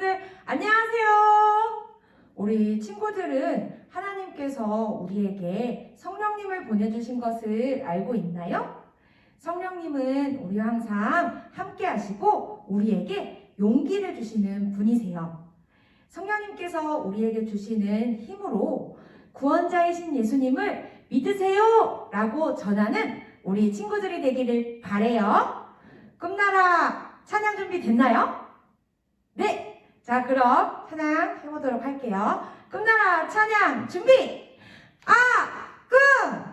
친구들 안녕하세요. 우리 친구들은 하나님께서 우리에게 성령님을 보내주신 것을 알고 있나요? 성령님은 우리와 항상 함께 하시고 우리에게 용기를 주시는 분이세요. 성령님께서 우리에게 주시는 힘으로 구원자이신 예수님을 믿으세요 라고 전하는 우리 친구들이 되기를 바래요. 꿈나라 찬양 준비 됐나요? 네! 자, 그럼 찬양 해보도록 할게요. 꿈나라 찬양 준비! 꿈!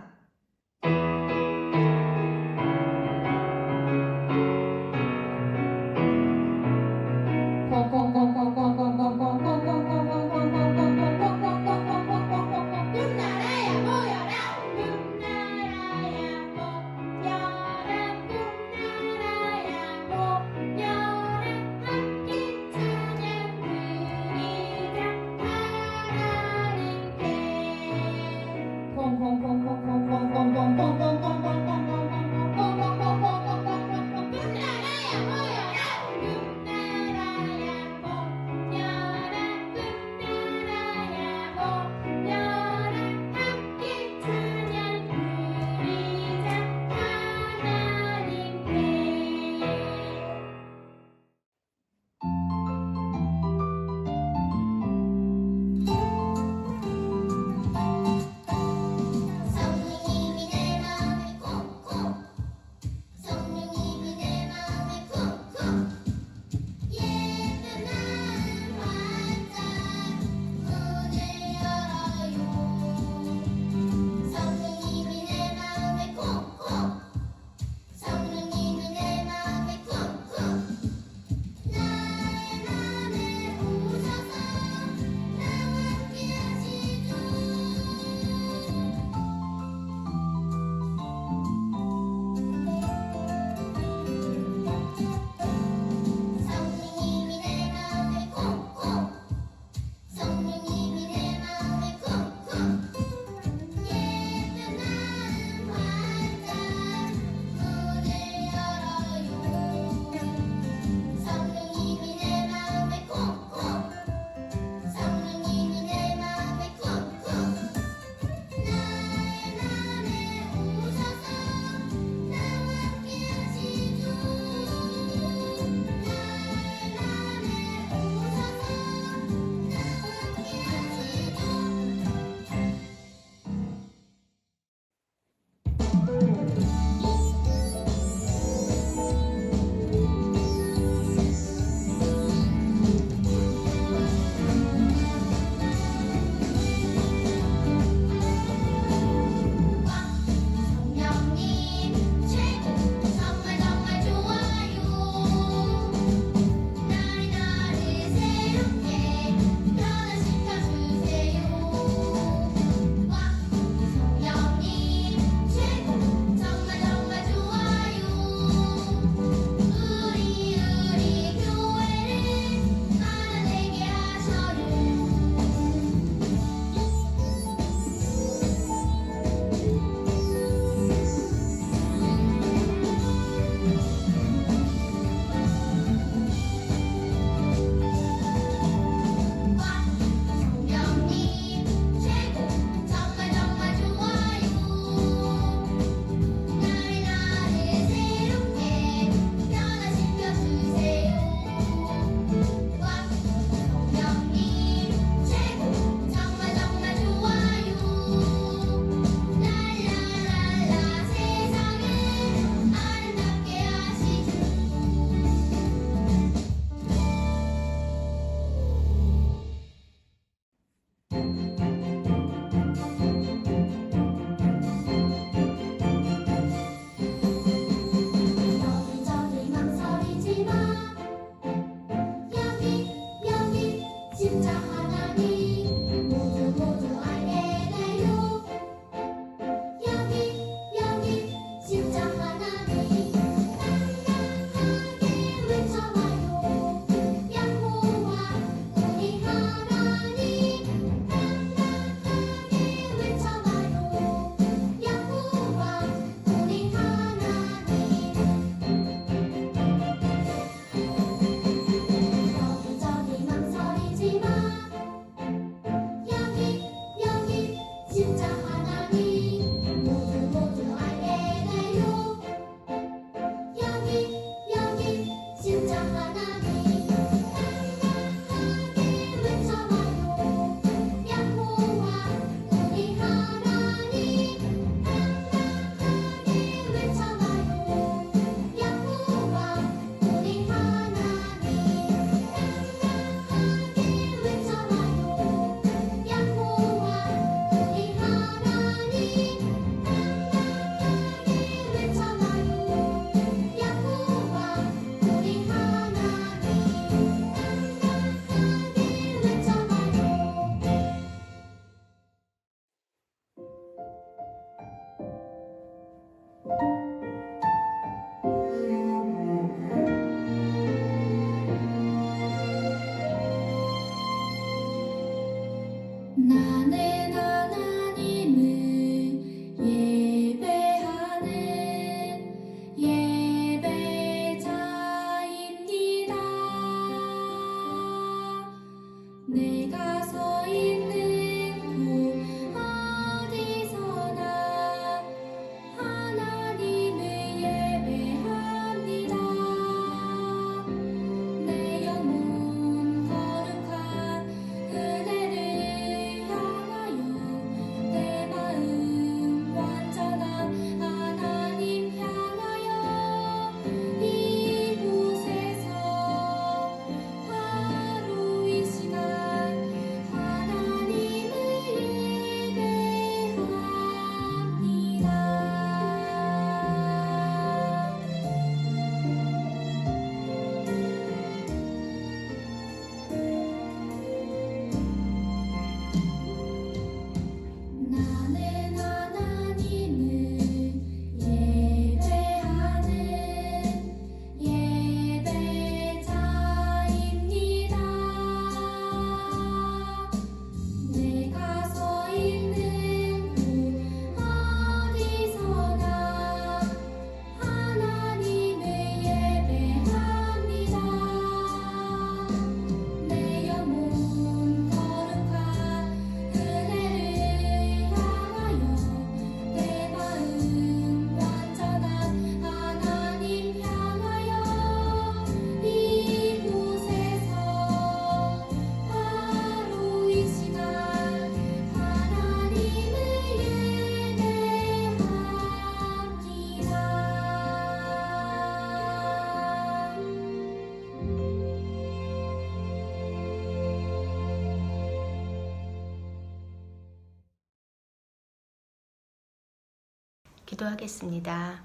기도하겠습니다.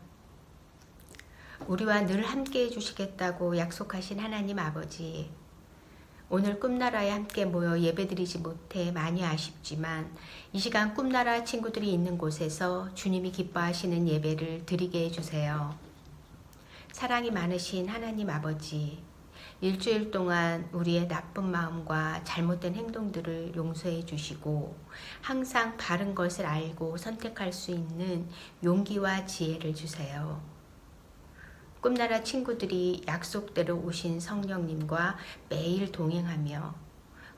우리와 늘 함께 해주시겠다고 약속하신 하나님 아버지, 오늘 꿈나라에 함께 모여 예배드리지 못해 많이 아쉽지만 이 시간 꿈나라 친구들이 있는 곳에서 주님이 기뻐하시는 예배를 드리게 해주세요. 사랑이 많으신 하나님 아버지, 일주일 동안 우리의 나쁜 마음과 잘못된 행동들을 용서해 주시고 항상 바른 것을 알고 선택할 수 있는 용기와 지혜를 주세요. 꿈나라 친구들이 약속대로 오신 성령님과 매일 동행하며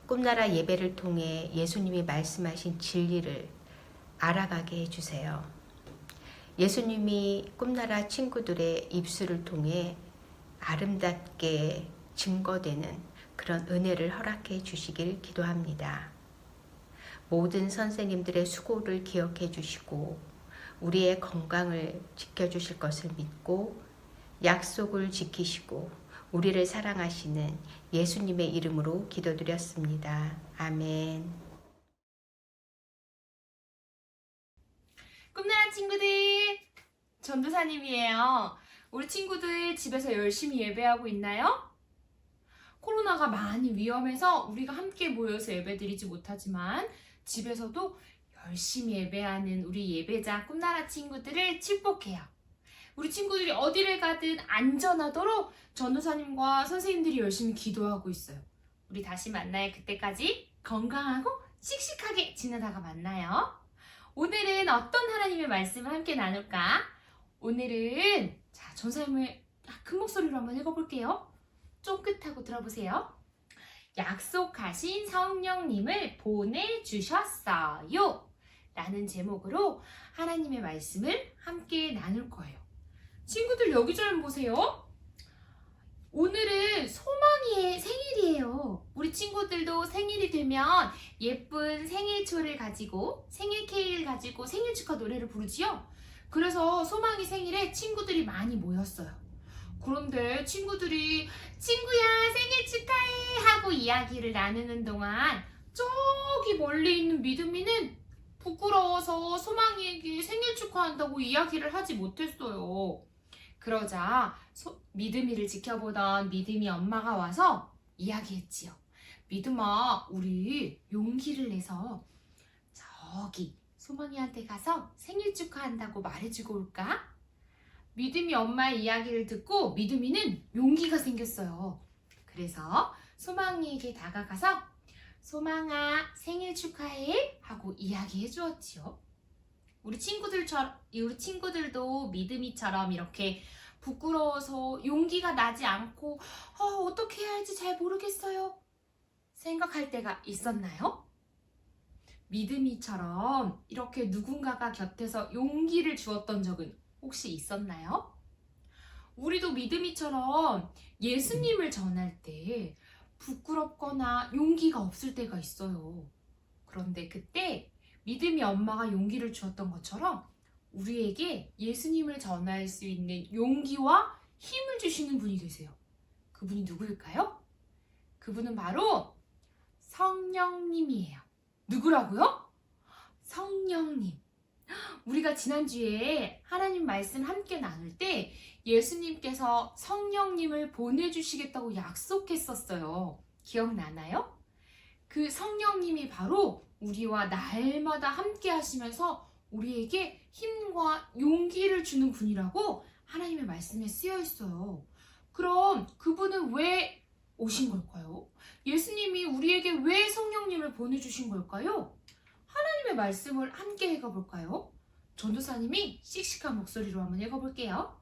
꿈나라 예배를 통해 예수님이 말씀하신 진리를 알아가게 해주세요. 예수님이 꿈나라 친구들의 입술을 통해 아름답게 증거되는 그런 은혜를 허락해 주시길 기도합니다. 모든 선생님들의 수고를 기억해 주시고 우리의 건강을 지켜주실 것을 믿고 약속을 지키시고 우리를 사랑하시는 예수님의 이름으로 기도드렸습니다. 아멘. 꿈나라 친구들, 전도사님이에요. 우리 친구들 집에서 열심히 예배하고 있나요? 코로나가 많이 위험해서 우리가 함께 모여서 예배드리지 못하지만 집에서도 열심히 예배하는 우리 예배자 꿈나라 친구들을 축복해요. 우리 친구들이 어디를 가든 안전하도록 전도사님과 선생님들이 열심히 기도하고 있어요. 우리 다시 만나요. 그때까지 건강하고 씩씩하게 지내다가 만나요. 오늘은 어떤 하나님의 말씀을 함께 나눌까? 오늘은 전도사님을 큰 목소리로 한번 읽어볼게요. 쫑긋하고 들어보세요. 약속하신 성령님을 보내주셨어요 라는 제목으로 하나님의 말씀을 함께 나눌 거예요. 친구들 여기 좀 보세요. 오늘은 소망이의 생일이에요. 우리 친구들도 생일이 되면 예쁜 생일초를 가지고 생일 케이크를 가지고 생일 축하 노래를 부르지요. 그래서 소망이 생일에 친구들이 많이 모였어요. 그런데 친구들이 친구야 생일 축하해 하고 이야기를 나누는 동안 저기 멀리 있는 믿음이는 부끄러워서 소망이에게 생일 축하한다고 이야기를 하지 못했어요. 그러자 믿음이를 지켜보던 믿음이 엄마가 와서 이야기했지요. 믿음아, 우리 용기를 내서 저기 소망이한테 가서 생일 축하한다고 말해주고 올까? 믿음이 엄마의 이야기를 듣고 믿음이는 용기가 생겼어요. 그래서 소망이에게 다가가서 소망아 생일 축하해 하고 이야기해 주었지요. 우리 친구들도 믿음이처럼 이렇게 부끄러워서 용기가 나지 않고 어떻게 해야 할지 잘 모르겠어요 생각할 때가 있었나요? 믿음이처럼 이렇게 누군가가 곁에서 용기를 주었던 적은 혹시 있었나요? 우리도 믿음이처럼 예수님을 전할 때 부끄럽거나 용기가 없을 때가 있어요. 그런데 그때 믿음이 엄마가 용기를 주었던 것처럼 우리에게 예수님을 전할 수 있는 용기와 힘을 주시는 분이 계세요. 그분이 누구일까요? 그분은 바로 성령님이에요. 누구라고요? 성령님. 우리가 지난주에 하나님 말씀 함께 나눌 때 예수님께서 성령님을 보내주시겠다고 약속했었어요. 기억나나요? 그 성령님이 바로 우리와 날마다 함께 하시면서 우리에게 힘과 용기를 주는 분이라고 하나님의 말씀에 쓰여 있어요. 그럼 그분은 왜 오신 걸까요? 예수님이 우리에게 왜 성령님을 보내주신 걸까요? 하나님의 말씀을 함께 읽어볼까요? 전도사님이 씩씩한 목소리로 한번 읽어볼게요.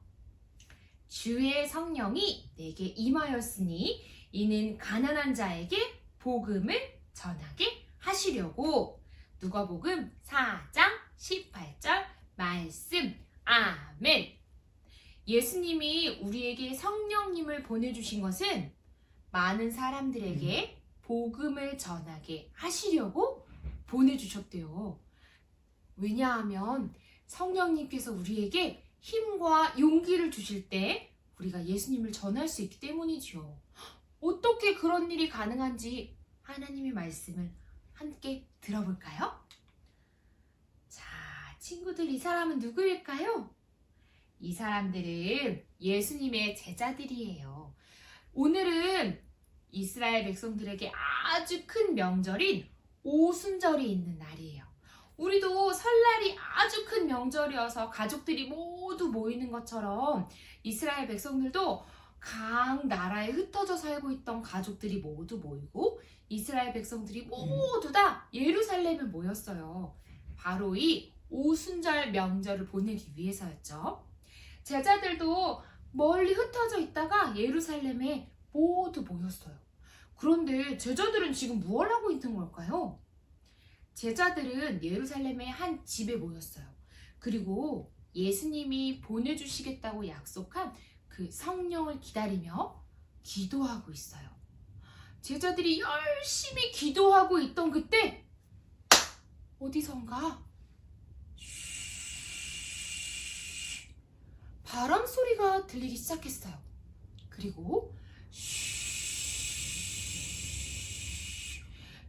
주의 성령이 내게 임하였으니 이는 가난한 자에게 복음을 전하게 하시려고. 누가복음 4장 18절 말씀. 아멘. 예수님이 우리에게 성령님을 보내주신 것은 많은 사람들에게 복음을 전하게 하시려고 보내주셨대요. 왜냐하면 성령님께서 우리에게 힘과 용기를 주실 때 우리가 예수님을 전할 수 있기 때문이죠. 어떻게 그런 일이 가능한지 하나님의 말씀을 함께 들어볼까요? 자, 친구들, 이 사람은 누구일까요? 이 사람들은 예수님의 제자들이에요. 오늘은 이스라엘 백성들에게 아주 큰 명절인 오순절이 있는 날이에요. 우리도 설날이 아주 큰 명절이어서 가족들이 모두 모이는 것처럼 이스라엘 백성들도 각 나라에 흩어져 살고 있던 가족들이 모두 모이고 이스라엘 백성들이 모두 다 예루살렘에 모였어요. 바로 이 오순절 명절을 보내기 위해서였죠. 제자들도 멀리 흩어져 있다가 예루살렘에 모두 모였어요. 그런데 제자들은 지금 무엇을 하고 있는 걸까요? 제자들은 예루살렘의 한 집에 모였어요. 그리고 예수님이 보내주시겠다고 약속한 그 성령을 기다리며 기도하고 있어요. 제자들이 열심히 기도하고 있던 그때 어디선가 바람 소리가 들리기 시작했어요. 그리고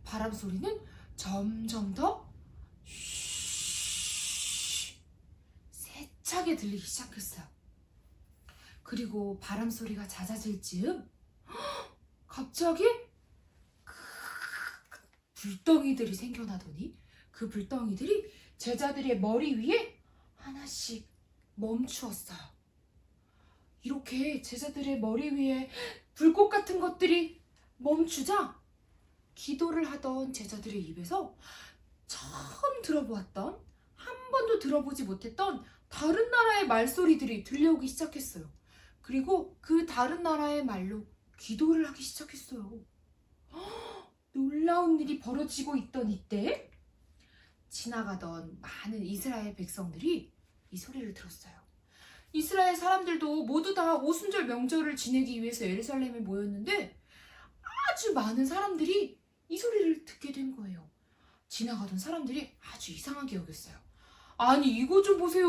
바람 소리는 점점 더 세차게 들리기 시작했어요. 그리고 바람 소리가 잦아질 즈음 갑자기 불덩이들이 생겨나더니 그 불덩이들이 제자들의 머리 위에 하나씩 멈추었어요. 이렇게 제자들의 머리 위에 불꽃 같은 것들이 멈추자 기도를 하던 제자들의 입에서 처음 들어보았던, 한 번도 들어보지 못했던 다른 나라의 말소리들이 들려오기 시작했어요. 그리고 그 다른 나라의 말로 기도를 하기 시작했어요. 놀라운 일이 벌어지고 있던 이때 지나가던 많은 이스라엘 백성들이 이 소리를 들었어요. 이스라엘 사람들도 모두 다 오순절 명절을 지내기 위해서 예루살렘에 모였는데 아주 많은 사람들이 이 소리를 듣게 된 거예요. 지나가던 사람들이 아주 이상하게 여겼어요. 아니, 이거 좀 보세요.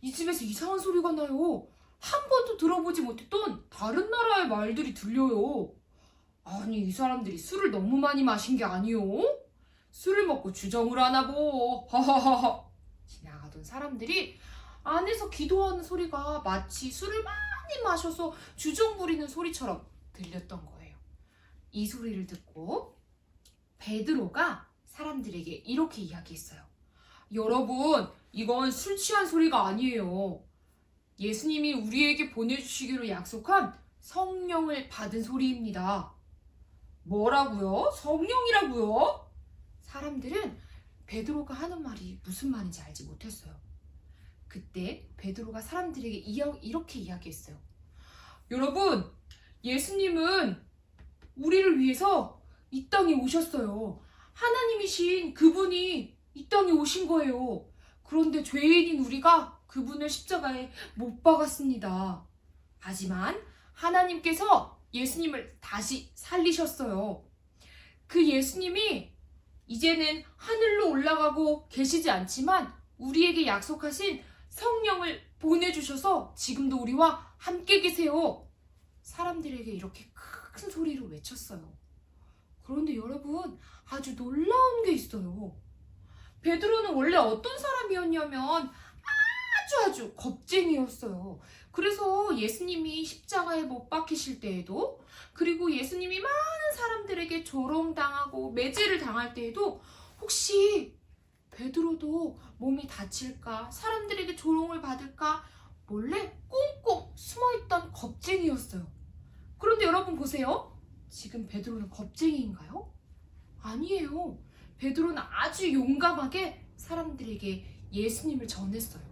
이 집에서 이상한 소리가 나요. 한 번도 들어보지 못했던 다른 나라의 말들이 들려요. 아니, 이 사람들이 술을 너무 많이 마신 게 아니요? 술을 먹고 주정을 하나 보. 하하하하. 지나가던 사람들이 안에서 기도하는 소리가 마치 술을 많이 마셔서 주정 부리는 소리처럼 들렸던 거예요. 이 소리를 듣고 베드로가 사람들에게 이렇게 이야기했어요. 여러분, 이건 술 취한 소리가 아니에요. 예수님이 우리에게 보내주시기로 약속한 성령을 받은 소리입니다. 뭐라고요? 성령이라고요? 사람들은 베드로가 하는 말이 무슨 말인지 알지 못했어요. 그때 베드로가 사람들에게 이렇게 이야기했어요. 여러분, 예수님은 우리를 위해서 이 땅에 오셨어요. 하나님이신 그분이 이 땅에 오신 거예요. 그런데 죄인인 우리가 그분을 십자가에 못 박았습니다. 하지만 하나님께서 예수님을 다시 살리셨어요. 그 예수님이 이제는 하늘로 올라가고 계시지 않지만 우리에게 약속하신 성령을 보내주셔서 지금도 우리와 함께 계세요. 사람들에게 이렇게 큰 소리로 외쳤어요. 그런데 여러분, 아주 놀라운 게 있어요. 베드로는 원래 어떤 사람이었냐면 아주 겁쟁이였어요. 그래서 예수님이 십자가에 못 박히실 때에도, 그리고 예수님이 많은 사람들에게 조롱당하고 매질을 당할 때에도 혹시 베드로도 몸이 다칠까, 사람들에게 조롱을 받을까 몰래 꽁꽁 숨어있던 겁쟁이였어요. 그런데 여러분 보세요. 지금 베드로는 겁쟁이인가요? 아니에요. 베드로는 아주 용감하게 사람들에게 예수님을 전했어요.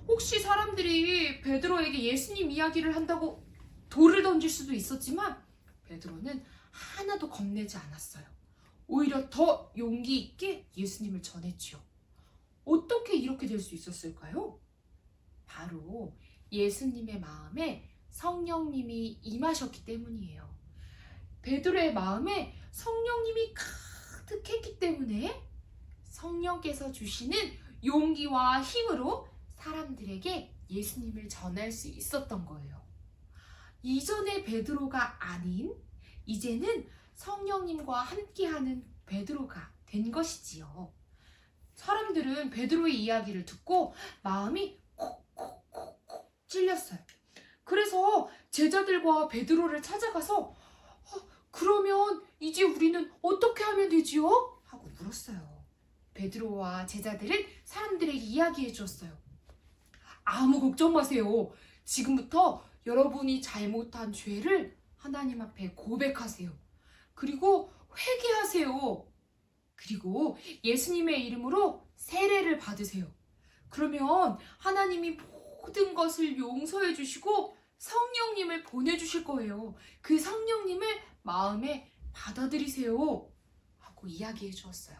혹시 사람들이 베드로에게 예수님 이야기를 한다고 돌을 던질 수도 있었지만 베드로는 하나도 겁내지 않았어요. 오히려 더 용기 있게 예수님을 전했지요. 어떻게 이렇게 될 수 있었을까요? 바로 예수님의 마음에 성령님이 임하셨기 때문이에요. 베드로의 마음에 성령님이 가득했기 때문에 성령께서 주시는 용기와 힘으로 사람들에게 예수님을 전할 수 있었던 거예요. 이전의 베드로가 아닌 이제는 성령님과 함께하는 베드로가 된 것이지요. 사람들은 베드로의 이야기를 듣고 마음이 콕콕콕콕 찔렸어요. 그래서 제자들과 베드로를 찾아가서 그러면 이제 우리는 어떻게 하면 되지요? 하고 물었어요. 베드로와 제자들은 사람들에게 이야기해 주었어요. 아무 걱정 마세요. 지금부터 여러분이 잘못한 죄를 하나님 앞에 고백하세요. 그리고 회개하세요. 그리고 예수님의 이름으로 세례를 받으세요. 그러면 하나님이 모든 것을 용서해 주시고 성령님을 보내주실 거예요. 그 성령님을 마음에 받아들이세요. 하고 이야기해 주었어요.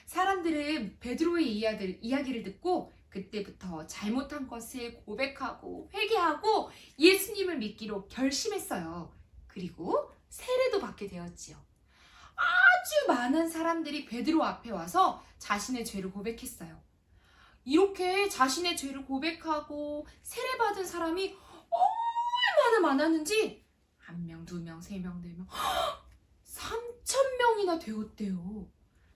사람들은 베드로의 이야기를 듣고 그때부터 잘못한 것을 고백하고 회개하고 예수님을 믿기로 결심했어요. 그리고 세례도 받게 되었지요. 아주 많은 사람들이 베드로 앞에 와서 자신의 죄를 고백했어요. 이렇게 자신의 죄를 고백하고 세례받은 사람이 얼마나 많았는지 1명, 2명, 3명, 4명 3,000명이나 되었대요.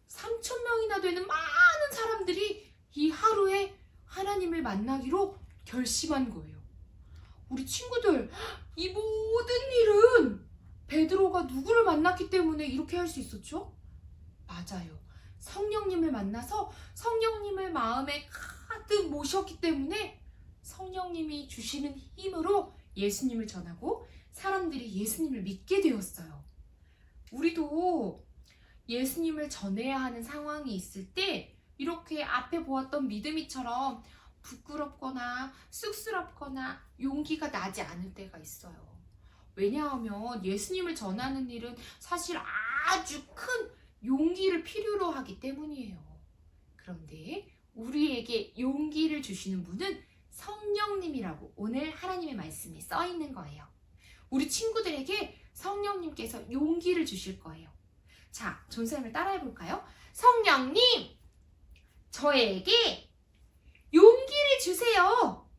3,000명이나 되는 많은 사람들이 이 하루에 하나님을 만나기로 결심한 거예요. 우리 친구들, 이 모든 일은 베드로가 누구를 만났기 때문에 이렇게 할 수 있었죠? 맞아요. 성령님을 만나서 성령님을 마음에 가득 모셨기 때문에 성령님이 주시는 힘으로 예수님을 전하고 사람들이 예수님을 믿게 되었어요. 우리도 예수님을 전해야 하는 상황이 있을 때 이렇게 앞에 보았던 믿음이처럼 부끄럽거나 쑥스럽거나 용기가 나지 않을 때가 있어요. 왜냐하면 예수님을 전하는 일은 사실 아주 큰 용기를 필요로 하기 때문이에요. 그런데 우리에게 용기를 주시는 분은 성령님이라고 오늘 하나님의 말씀에 써 있는 거예요. 우리 친구들에게 성령님께서 용기를 주실 거예요. 자, 존쌤을 따라해 볼까요? 성령님, 저에게 용기를 주세요.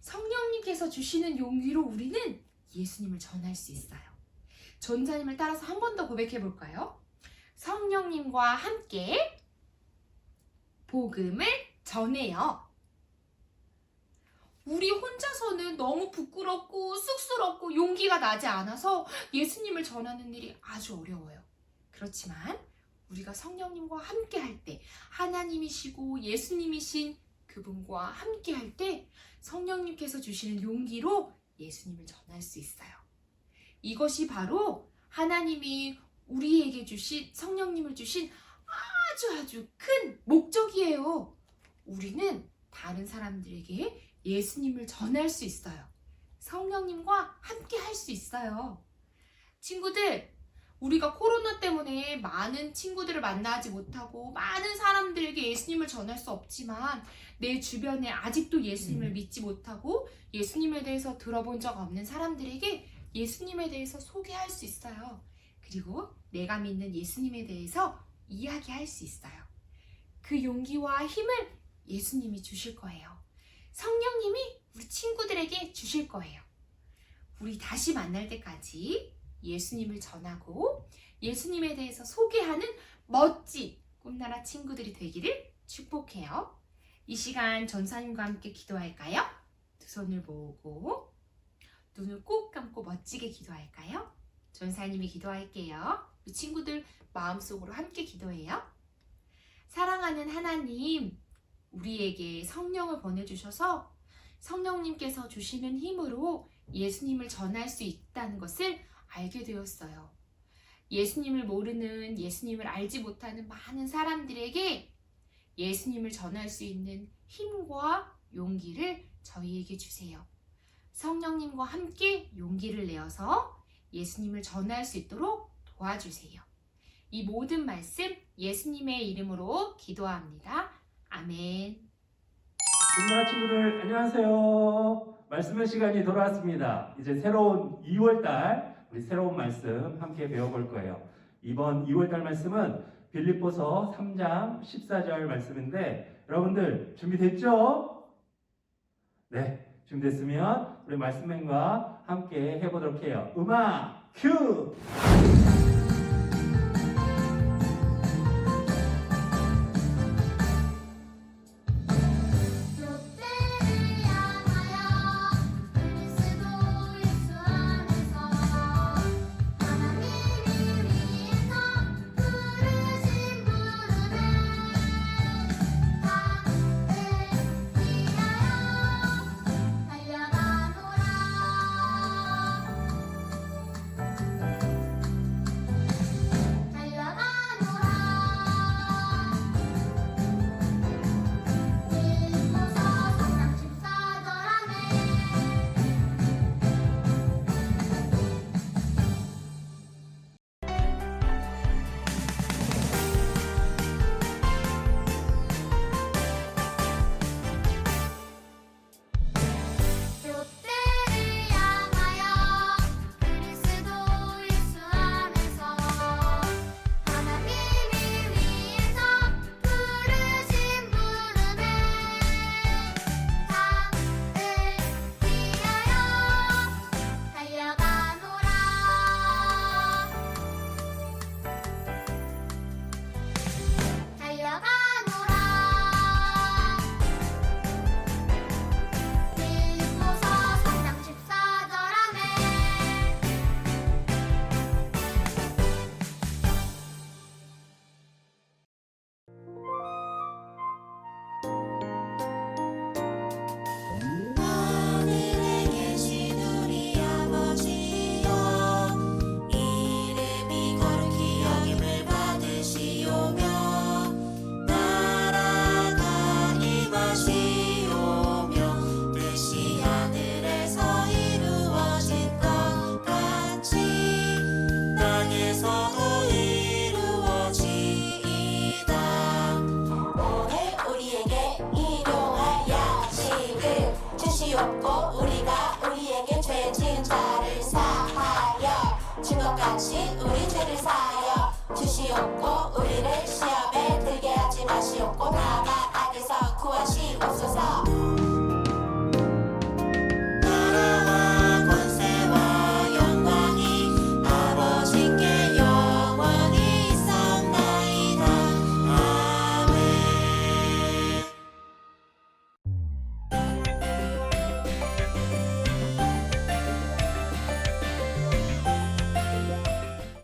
성령님께서 주시는 용기로 우리는 예수님을 전할 수 있어요. 전사님을 따라서 한 번 더 고백해 볼까요? 성령님과 함께 복음을 전해요. 우리 혼자서는 너무 부끄럽고 쑥스럽고 용기가 나지 않아서 예수님을 전하는 일이 아주 어려워요. 그렇지만 우리가 성령님과 함께 할 때, 하나님이시고 예수님이신 그분과 함께 할 때 성령님께서 주시는 용기로 예수님을 전할 수 있어요. 이것이 바로 하나님이 우리에게 주신, 성령님을 주신 아주 큰 목적이에요. 우리는 다른 사람들에게 예수님을 전할 수 있어요. 성령님과 함께 할 수 있어요. 친구들, 우리가 코로나 때문에 많은 친구들을 만나지 못하고 많은 사람들에게 예수님을 전할 수 없지만 내 주변에 아직도 예수님을 믿지 못하고 예수님에 대해서 들어본 적 없는 사람들에게 예수님에 대해서 소개할 수 있어요. 그리고 내가 믿는 예수님에 대해서 이야기할 수 있어요. 그 용기와 힘을 예수님이 주실 거예요. 성령님이 우리 친구들에게 주실 거예요. 우리 다시 만날 때까지 예수님을 전하고 예수님에 대해서 소개하는 멋진 꿈나라 친구들이 되기를 축복해요. 이 시간 전사님과 함께 기도할까요? 두 손을 모으고 눈을 꼭 감고 멋지게 기도할까요? 전사님이 기도할게요. 우리 친구들 마음속으로 함께 기도해요. 사랑하는 하나님, 우리에게 성령을 보내주셔서 성령님께서 주시는 힘으로 예수님을 전할 수 있다는 것을 알게 되었어요. 예수님을 모르는, 예수님을 알지 못하는 많은 사람들에게 예수님을 전할 수 있는 힘과 용기를 저희에게 주세요. 성령님과 함께 용기를 내어서 예수님을 전할 수 있도록 도와주세요. 이 모든 말씀 예수님의 이름으로 기도합니다. 아멘. 꿈나라 친구들 안녕하세요. 말씀의 시간이 돌아왔습니다. 이제 새로운 2월달 우리 새로운 말씀 함께 배워볼 거예요. 이번 2월달 말씀은 빌립보서 3장 14절 말씀인데 여러분들 준비됐죠? 네, 준비됐으면 우리 말씀맨과 함께 해보도록 해요. 음악 큐! 같이 우리들을 사여 주시옵고 우리를